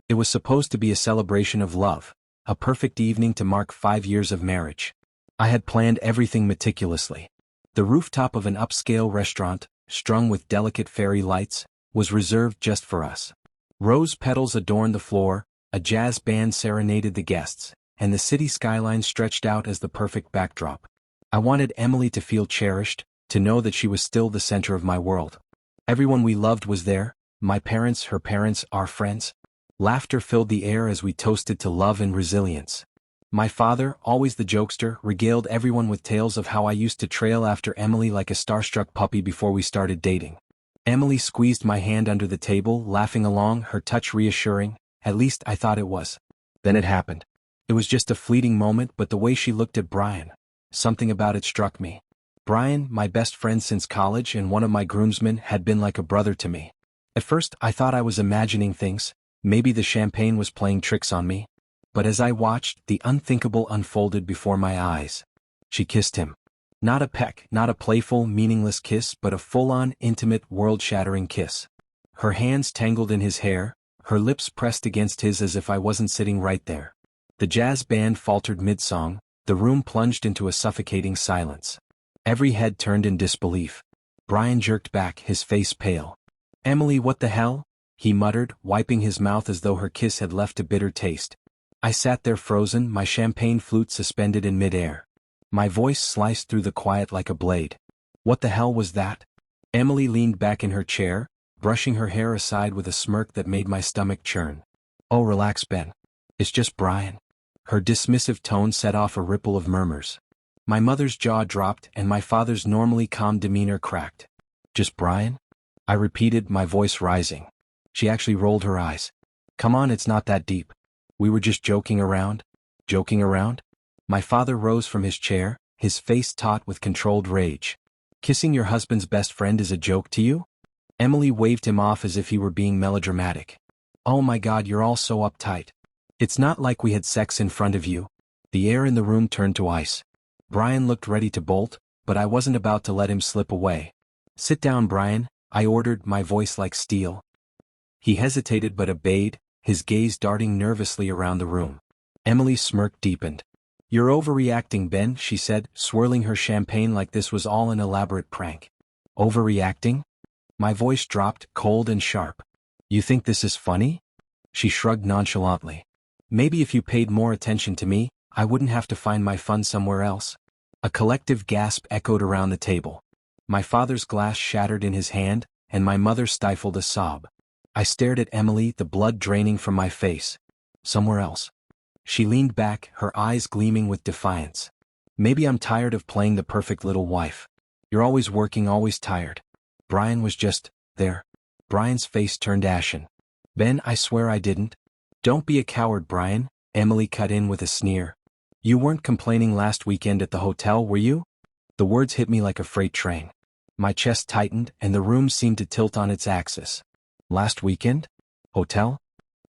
It was supposed to be a celebration of love, a perfect evening to mark 5 years of marriage. I had planned everything meticulously. The rooftop of an upscale restaurant, strung with delicate fairy lights, was reserved just for us. Rose petals adorned the floor, a jazz band serenaded the guests, and the city skyline stretched out as the perfect backdrop. I wanted Emily to feel cherished, to know that she was still the center of my world. Everyone we loved was there, my parents, her parents, our friends. Laughter filled the air as we toasted to love and resilience. My father, always the jokester, regaled everyone with tales of how I used to trail after Emily like a starstruck puppy before we started dating. Emily squeezed my hand under the table, laughing along, her touch reassuring, at least I thought it was. Then it happened. It was just a fleeting moment, but the way she looked at Brian, something about it struck me. Brian, my best friend since college and one of my groomsmen, had been like a brother to me. At first, I thought I was imagining things, maybe the champagne was playing tricks on me. But as I watched, the unthinkable unfolded before my eyes. She kissed him. Not a peck, not a playful, meaningless kiss, but a full-on, intimate, world-shattering kiss. Her hands tangled in his hair, her lips pressed against his as if I wasn't sitting right there. The jazz band faltered mid-song, the room plunged into a suffocating silence. Every head turned in disbelief. Brian jerked back, his face pale. "Emily, what the hell?" he muttered, wiping his mouth as though her kiss had left a bitter taste. I sat there frozen, my champagne flute suspended in midair. My voice sliced through the quiet like a blade. "What the hell was that?" Emily leaned back in her chair, brushing her hair aside with a smirk that made my stomach churn. "Oh, relax, Ben. It's just Brian." Her dismissive tone set off a ripple of murmurs. My mother's jaw dropped and my father's normally calm demeanor cracked. "Just Brian?" I repeated, my voice rising. She actually rolled her eyes. "Come on, it's not that deep. We were just joking around." "Joking around?" My father rose from his chair, his face taut with controlled rage. "Kissing your husband's best friend is a joke to you?" Emily waved him off as if he were being melodramatic. "Oh my God, you're all so uptight. It's not like we had sex in front of you." The air in the room turned to ice. Brian looked ready to bolt, but I wasn't about to let him slip away. "Sit down, Brian," I ordered, my voice like steel. He hesitated but obeyed, his gaze darting nervously around the room. Emily's smirk deepened. "You're overreacting, Ben," she said, swirling her champagne like this was all an elaborate prank. "Overreacting?" My voice dropped, cold and sharp. "You think this is funny?" She shrugged nonchalantly. "Maybe if you paid more attention to me, I wouldn't have to find my fun somewhere else." A collective gasp echoed around the table. My father's glass shattered in his hand, and my mother stifled a sob. I stared at Emily, the blood draining from my face. "Somewhere else." She leaned back, her eyes gleaming with defiance. "Maybe I'm tired of playing the perfect little wife. You're always working, always tired." Brian was just there. Brian's face turned ashen. "Ben, I swear I didn't." "Don't be a coward, Brian," Emily cut in with a sneer. "You weren't complaining last weekend at the hotel, were you?" The words hit me like a freight train. My chest tightened, and the room seemed to tilt on its axis. "Last weekend? Hotel?"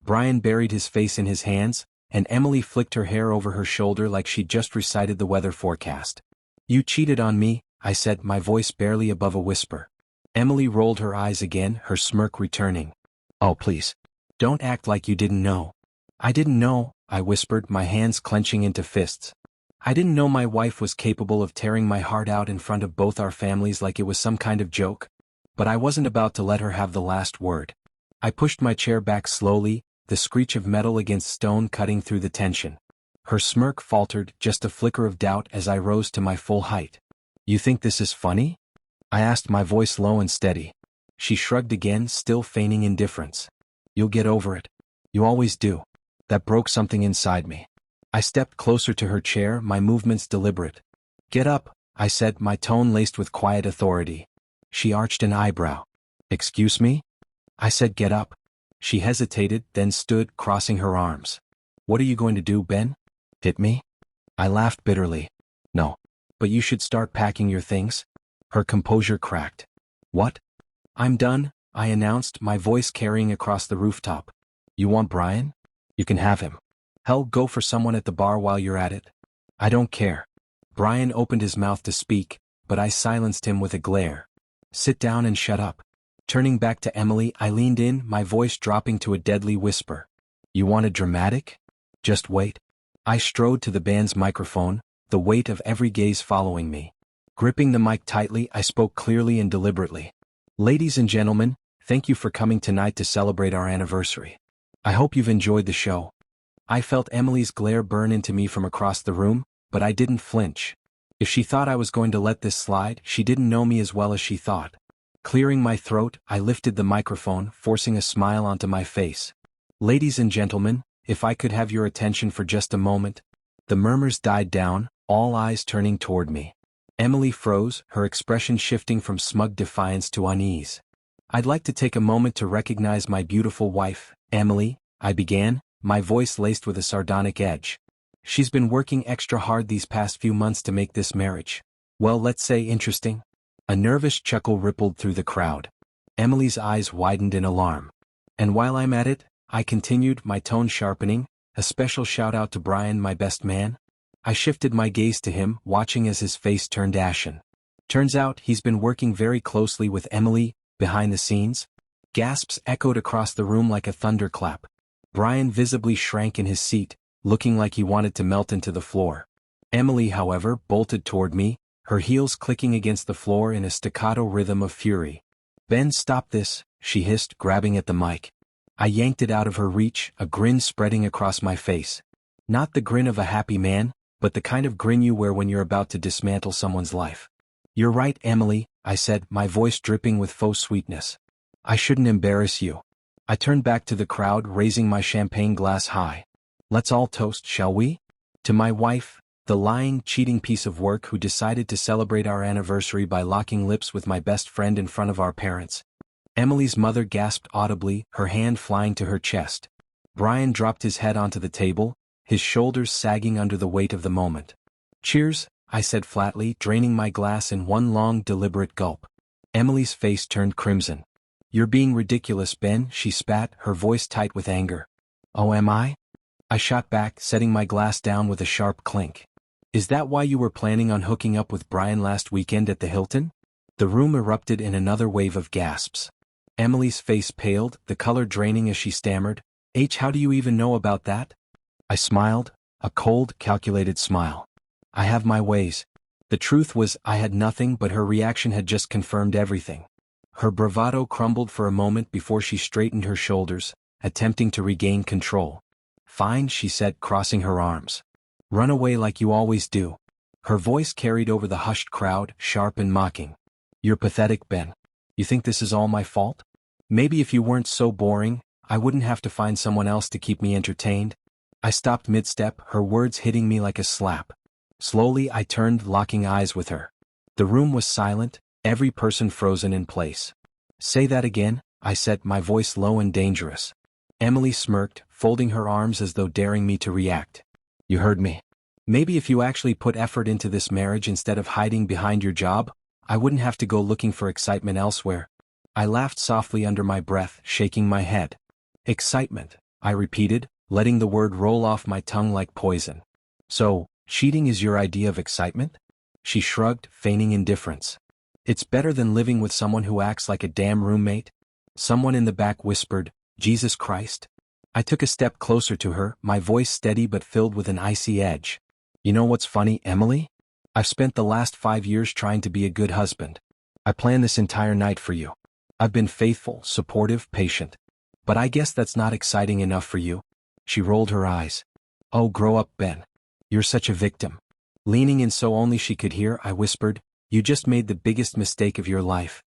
Brian buried his face in his hands, and Emily flicked her hair over her shoulder like she'd just recited the weather forecast. "You cheated on me," I said, my voice barely above a whisper. Emily rolled her eyes again, her smirk returning. "Oh, please. Don't act like you didn't know." "I didn't know," I whispered, my hands clenching into fists. "I didn't know my wife was capable of tearing my heart out in front of both our families like it was some kind of joke." But I wasn't about to let her have the last word. I pushed my chair back slowly, the screech of metal against stone cutting through the tension. Her smirk faltered, just a flicker of doubt as I rose to my full height. "You think this is funny?" I asked, my voice low and steady. She shrugged again, still feigning indifference. "You'll get over it. You always do." That broke something inside me. I stepped closer to her chair, my movements deliberate. "Get up," I said, my tone laced with quiet authority. She arched an eyebrow. "Excuse me?" I said, "Get up." She hesitated, then stood, crossing her arms. "What are you going to do, Ben? Hit me?" I laughed bitterly. "No. But you should start packing your things." Her composure cracked. "What?" "I'm done," I announced, my voice carrying across the rooftop. "You want Brian? You can have him. Hell, go for someone at the bar while you're at it." "I don't care." Brian opened his mouth to speak, but I silenced him with a glare. "Sit down and shut up." Turning back to Emily, I leaned in, my voice dropping to a deadly whisper. You want it dramatic? Just wait. I strode to the band's microphone, the weight of every gaze following me. Gripping the mic tightly, I spoke clearly and deliberately. Ladies and gentlemen, thank you for coming tonight to celebrate our anniversary. I hope you've enjoyed the show. I felt Emily's glare burn into me from across the room, but I didn't flinch. If she thought I was going to let this slide, she didn't know me as well as she thought. Clearing my throat, I lifted the microphone, forcing a smile onto my face. Ladies and gentlemen, if I could have your attention for just a moment. The murmurs died down, all eyes turning toward me. Emily froze, her expression shifting from smug defiance to unease. I'd like to take a moment to recognize my beautiful wife, Emily, I began, my voice laced with a sardonic edge. She's been working extra hard these past few months to make this marriage, well, let's say interesting. A nervous chuckle rippled through the crowd. Emily's eyes widened in alarm. And while I'm at it, I continued, my tone sharpening, a special shout out to Brian, my best man. I shifted my gaze to him, watching as his face turned ashen. Turns out he's been working very closely with Emily, behind the scenes. Gasps echoed across the room like a thunderclap. Brian visibly shrank in his seat, looking like he wanted to melt into the floor. Emily, however, bolted toward me, her heels clicking against the floor in a staccato rhythm of fury. Ben, stop this, she hissed, grabbing at the mic. I yanked it out of her reach, a grin spreading across my face. Not the grin of a happy man, but the kind of grin you wear when you're about to dismantle someone's life. You're right, Emily, I said, my voice dripping with faux sweetness. I shouldn't embarrass you. I turned back to the crowd, raising my champagne glass high. Let's all toast, shall we? To my wife, the lying, cheating piece of work who decided to celebrate our anniversary by locking lips with my best friend in front of our parents. Emily's mother gasped audibly, her hand flying to her chest. Brian dropped his head onto the table, his shoulders sagging under the weight of the moment. Cheers, I said flatly, draining my glass in one long, deliberate gulp. Emily's face turned crimson. You're being ridiculous, Ben, she spat, her voice tight with anger. Oh, am I? I shot back, setting my glass down with a sharp clink. Is that why you were planning on hooking up with Brian last weekend at the Hilton? The room erupted in another wave of gasps. Emily's face paled, the color draining as she stammered, how do you even know about that? I smiled, a cold, calculated smile. I have my ways. The truth was, I had nothing, but her reaction had just confirmed everything. Her bravado crumbled for a moment before she straightened her shoulders, attempting to regain control. Fine, she said, crossing her arms. Run away like you always do. Her voice carried over the hushed crowd, sharp and mocking. You're pathetic, Ben. You think this is all my fault? Maybe if you weren't so boring, I wouldn't have to find someone else to keep me entertained. I stopped mid-step, her words hitting me like a slap. Slowly I turned, locking eyes with her. The room was silent, every person frozen in place. Say that again, I said, my voice low and dangerous. Emily smirked, folding her arms as though daring me to react. You heard me. Maybe if you actually put effort into this marriage instead of hiding behind your job, I wouldn't have to go looking for excitement elsewhere. I laughed softly under my breath, shaking my head. Excitement, I repeated, letting the word roll off my tongue like poison. So, cheating is your idea of excitement? She shrugged, feigning indifference. It's better than living with someone who acts like a damn roommate. Someone in the back whispered, Jesus Christ. I took a step closer to her, my voice steady but filled with an icy edge. You know what's funny, Emily? I've spent the last 5 years trying to be a good husband. I planned this entire night for you. I've been faithful, supportive, patient. But I guess that's not exciting enough for you. She rolled her eyes. Oh, grow up, Ben. You're such a victim. Leaning in so only she could hear, I whispered, you just made the biggest mistake of your life.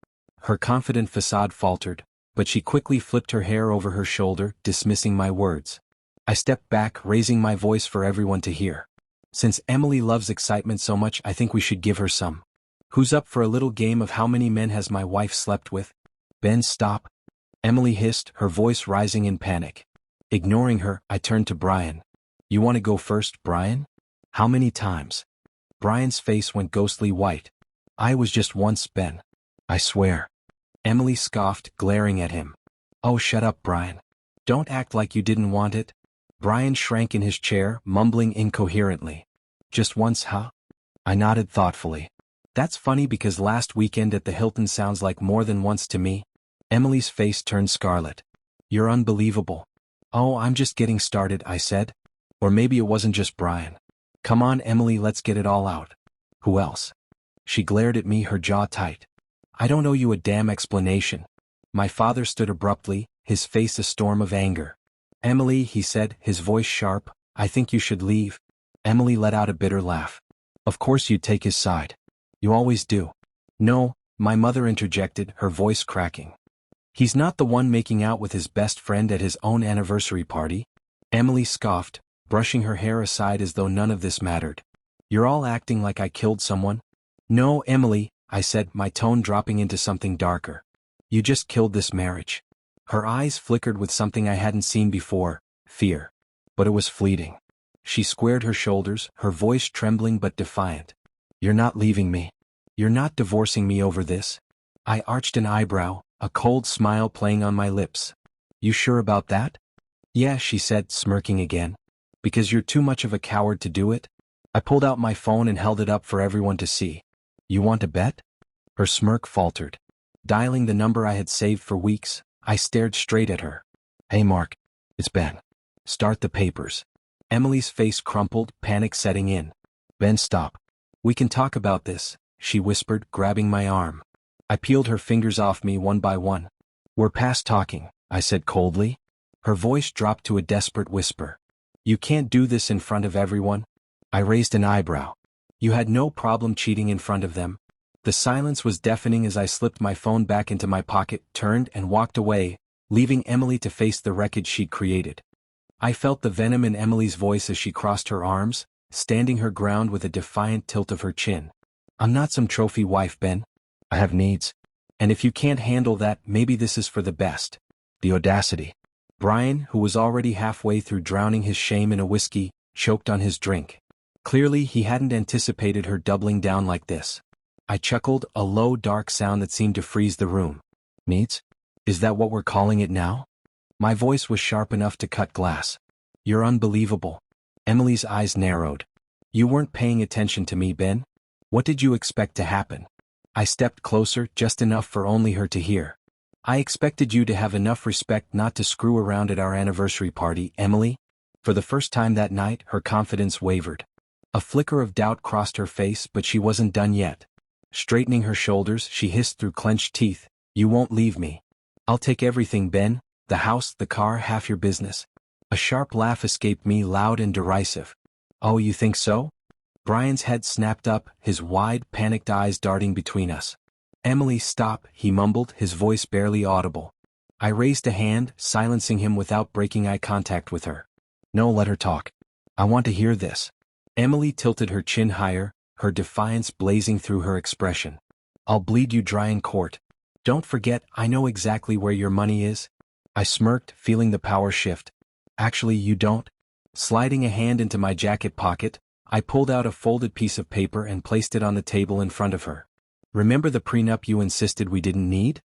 Her confident facade faltered, but she quickly flipped her hair over her shoulder, dismissing my words. I stepped back, raising my voice for everyone to hear. Since Emily loves excitement so much, I think we should give her some. Who's up for a little game of how many men has my wife slept with? Ben, stop. Emily hissed, her voice rising in panic. Ignoring her, I turned to Brian. You want to go first, Brian? How many times? Brian's face went ghostly white. I was just once, Ben. I swear. Emily scoffed, glaring at him. Oh, shut up, Brian. Don't act like you didn't want it. Brian shrank in his chair, mumbling incoherently. Just once, huh? I nodded thoughtfully. That's funny because last weekend at the Hilton sounds like more than once to me. Emily's face turned scarlet. You're unbelievable. Oh, I'm just getting started, I said. Or maybe it wasn't just Brian. Come on, Emily, let's get it all out. Who else? She glared at me, her jaw tight. I don't owe you a damn explanation. My father stood abruptly, his face a storm of anger. Emily, he said, his voice sharp, I think you should leave. Emily let out a bitter laugh. Of course you'd take his side. You always do. No, my mother interjected, her voice cracking. He's not the one making out with his best friend at his own anniversary party. Emily scoffed, brushing her hair aside as though none of this mattered. You're all acting like I killed someone. No, Emily, I said, my tone dropping into something darker. You just killed this marriage. Her eyes flickered with something I hadn't seen before, fear. But it was fleeting. She squared her shoulders, her voice trembling but defiant. You're not leaving me. You're not divorcing me over this. I arched an eyebrow, a cold smile playing on my lips. You sure about that? Yeah, she said, smirking again. Because you're too much of a coward to do it? I pulled out my phone and held it up for everyone to see. You want to bet? Her smirk faltered. Dialing the number I had saved for weeks, I stared straight at her. Hey Mark, it's Ben. Start the papers. Emily's face crumpled, panic setting in. Ben, stop. We can talk about this, she whispered, grabbing my arm. I peeled her fingers off me one by one. We're past talking, I said coldly. Her voice dropped to a desperate whisper. You can't do this in front of everyone. I raised an eyebrow. You had no problem cheating in front of them. The silence was deafening as I slipped my phone back into my pocket, turned and walked away, leaving Emily to face the wreckage she'd created. I felt the venom in Emily's voice as she crossed her arms, standing her ground with a defiant tilt of her chin. I'm not some trophy wife, Ben. I have needs. And if you can't handle that, maybe this is for the best. The audacity. Brian, who was already halfway through drowning his shame in a whiskey, choked on his drink. Clearly, he hadn't anticipated her doubling down like this. I chuckled, a low, dark sound that seemed to freeze the room. Needs? Is that what we're calling it now? My voice was sharp enough to cut glass. You're unbelievable. Emily's eyes narrowed. You weren't paying attention to me, Ben. What did you expect to happen? I stepped closer, just enough for only her to hear. I expected you to have enough respect not to screw around at our anniversary party, Emily. For the first time that night, her confidence wavered. A flicker of doubt crossed her face, but she wasn't done yet. Straightening her shoulders, she hissed through clenched teeth, You won't leave me. I'll take everything, Ben. The house, the car, half your business. A sharp laugh escaped me, loud and derisive. Oh, you think so? Brian's head snapped up, his wide, panicked eyes darting between us. Emily, stop, he mumbled, his voice barely audible. I raised a hand, silencing him without breaking eye contact with her. No, let her talk. I want to hear this. Emily tilted her chin higher, her defiance blazing through her expression. I'll bleed you dry in court. Don't forget, I know exactly where your money is. I smirked, feeling the power shift. Actually, you don't? Sliding a hand into my jacket pocket, I pulled out a folded piece of paper and placed it on the table in front of her. Remember the prenup you insisted we didn't need?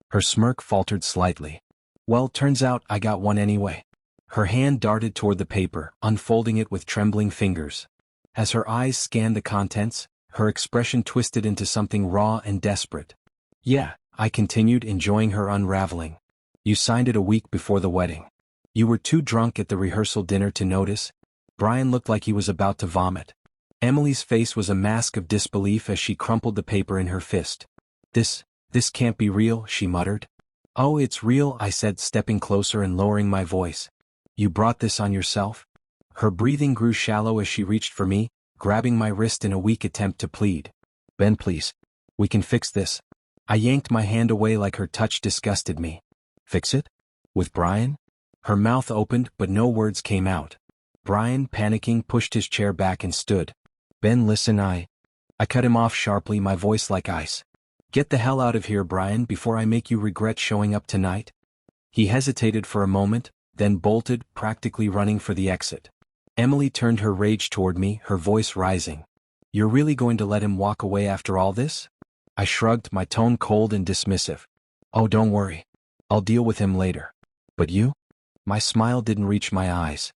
Her smirk faltered slightly. Well, turns out I got one anyway. Her hand darted toward the paper, unfolding it with trembling fingers. As her eyes scanned the contents, her expression twisted into something raw and desperate. Yeah, I continued, enjoying her unraveling. You signed it a week before the wedding. You were too drunk at the rehearsal dinner to notice. Brian looked like he was about to vomit. Emily's face was a mask of disbelief as she crumpled the paper in her fist. This can't be real, she muttered. Oh, it's real, I said, stepping closer and lowering my voice. You brought this on yourself? Her breathing grew shallow as she reached for me, grabbing my wrist in a weak attempt to plead. Ben, please. We can fix this. I yanked my hand away like her touch disgusted me. Fix it? With Brian? Her mouth opened, but no words came out. Brian, panicking, pushed his chair back and stood. Ben, listen, I cut him off sharply, my voice like ice. Get the hell out of here, Brian, before I make you regret showing up tonight. He hesitated for a moment, then bolted, practically running for the exit. Emily turned her rage toward me, her voice rising. You're really going to let him walk away after all this? I shrugged, my tone cold and dismissive. Oh, don't worry. I'll deal with him later. But you? My smile didn't reach my eyes.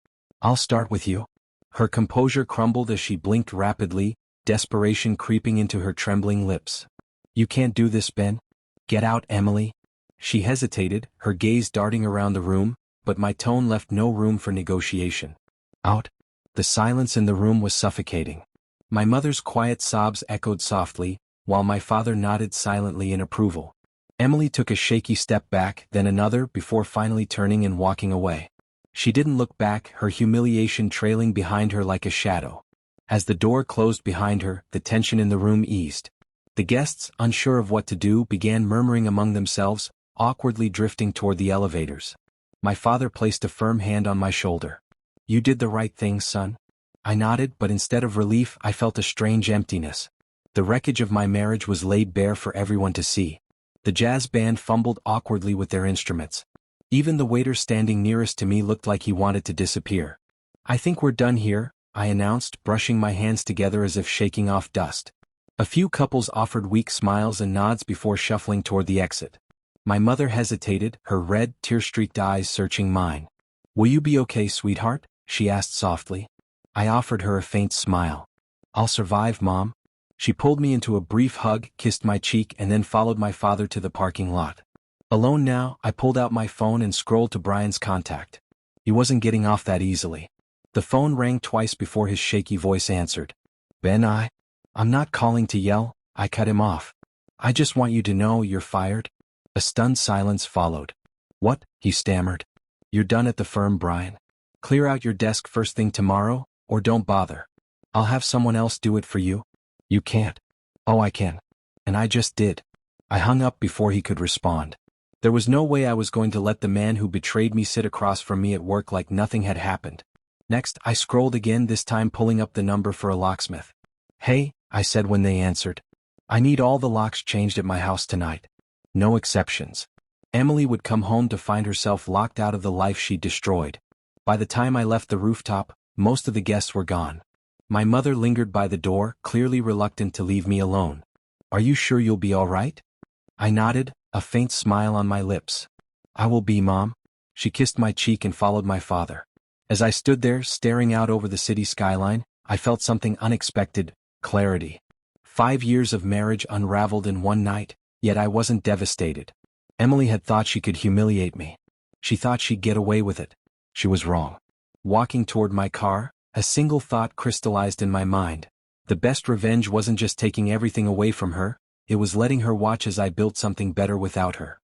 I'll start with you. Her composure crumbled as she blinked rapidly, desperation creeping into her trembling lips. You can't do this, Ben. Get out, Emily. She hesitated, her gaze darting around the room, but my tone left no room for negotiation. Out. The silence in the room was suffocating. My mother's quiet sobs echoed softly, while my father nodded silently in approval. Emily took a shaky step back, then another, before finally turning and walking away. She didn't look back, her humiliation trailing behind her like a shadow. As the door closed behind her, the tension in the room eased. The guests, unsure of what to do, began murmuring among themselves, awkwardly drifting toward the elevators. My father placed a firm hand on my shoulder. "You did the right thing, son." I nodded, but instead of relief, I felt a strange emptiness. The wreckage of my marriage was laid bare for everyone to see. The jazz band fumbled awkwardly with their instruments. Even the waiter standing nearest to me looked like he wanted to disappear. "I think we're done here," I announced, brushing my hands together as if shaking off dust. A few couples offered weak smiles and nods before shuffling toward the exit. My mother hesitated, her red, tear-streaked eyes searching mine. "Will you be okay, sweetheart?" she asked softly. I offered her a faint smile. "I'll survive, Mom." She pulled me into a brief hug, kissed my cheek, and then followed my father to the parking lot. Alone now, I pulled out my phone and scrolled to Brian's contact. He wasn't getting off that easily. The phone rang twice before his shaky voice answered. "Ben, I'm not calling to yell," I cut him off. "I just want you to know you're fired." A stunned silence followed. "What?" he stammered. "You're done at the firm, Brian. Clear out your desk first thing tomorrow, or don't bother. I'll have someone else do it for you." "You can't." "Oh, I can." And I just did. I hung up before he could respond. There was no way I was going to let the man who betrayed me sit across from me at work like nothing had happened. Next, I scrolled again, this time pulling up the number for a locksmith. "Hey," I said when they answered. "I need all the locks changed at my house tonight. No exceptions." Emily would come home to find herself locked out of the life she'd destroyed. By the time I left the rooftop, most of the guests were gone. My mother lingered by the door, clearly reluctant to leave me alone. "Are you sure you'll be all right?" I nodded, a faint smile on my lips. "I will be, Mom." She kissed my cheek and followed my father. As I stood there, staring out over the city skyline, I felt something unexpected: clarity. 5 years of marriage unraveled in one night, yet I wasn't devastated. Emily had thought she could humiliate me. She thought she'd get away with it. She was wrong. Walking toward my car, a single thought crystallized in my mind. The best revenge wasn't just taking everything away from her, it was letting her watch as I built something better without her.